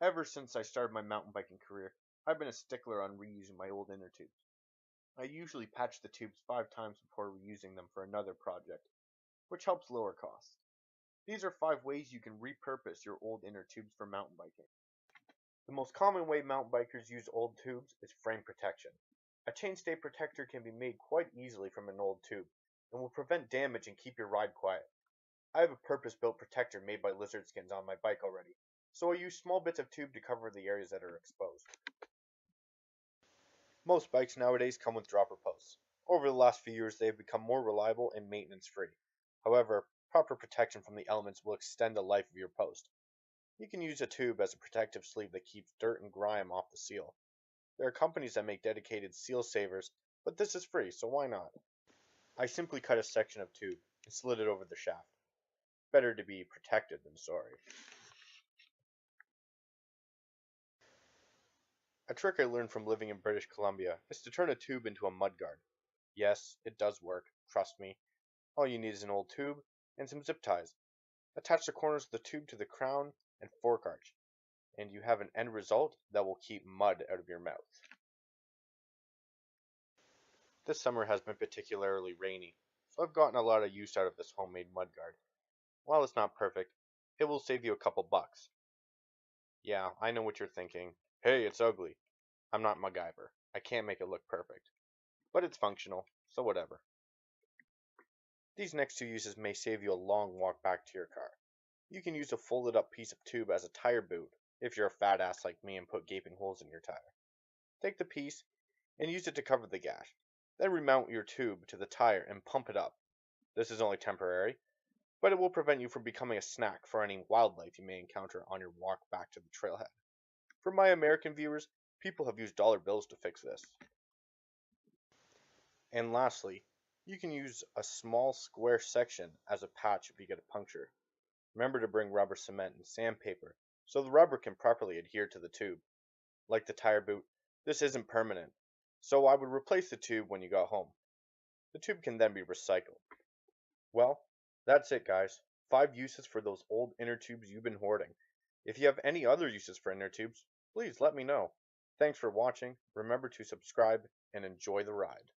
Ever since I started my mountain biking career, I've been a stickler on reusing my old inner tubes. I usually patch the tubes 5 times before reusing them for another project, which helps lower costs. These are 5 ways you can repurpose your old inner tubes for mountain biking. The most common way mountain bikers use old tubes is frame protection. A chainstay protector can be made quite easily from an old tube and will prevent damage and keep your ride quiet. I have a purpose-built protector made by Lizard Skins on my bike already, so I use small bits of tube to cover the areas that are exposed. Most bikes nowadays come with dropper posts. Over the last few years they have become more reliable and maintenance-free. However, proper protection from the elements will extend the life of your post. You can use a tube as a protective sleeve that keeps dirt and grime off the seal. There are companies that make dedicated seal savers, but this is free, so why not? I simply cut a section of tube and slid it over the shaft. Better to be protected than sorry. A trick I learned from living in British Columbia is to turn a tube into a mudguard. Yes, it does work, trust me. All you need is an old tube and some zip ties. Attach the corners of the tube to the crown and fork arch, and you have an end result that will keep mud out of your mouth. This summer has been particularly rainy, so I've gotten a lot of use out of this homemade mudguard. While it's not perfect, it will save you a couple bucks. Yeah, I know what you're thinking. Hey, it's ugly. I'm not MacGyver. I can't make it look perfect. But it's functional, so whatever. These next two uses may save you a long walk back to your car. You can use a folded up piece of tube as a tire boot, if you're a fat ass like me and put gaping holes in your tire. Take the piece and use it to cover the gash. Then remount your tube to the tire and pump it up. This is only temporary, but it will prevent you from becoming a snack for any wildlife you may encounter on your walk back to the trailhead. For my American viewers, people have used dollar bills to fix this. And lastly, you can use a small square section as a patch if you get a puncture. Remember to bring rubber cement and sandpaper so the rubber can properly adhere to the tube. Like the tire boot, this isn't permanent, so I would replace the tube when you got home. The tube can then be recycled. Well, that's it guys. 5 uses for those old inner tubes you've been hoarding. If you have any other uses for inner tubes, please let me know. Thanks for watching, remember to subscribe, and enjoy the ride.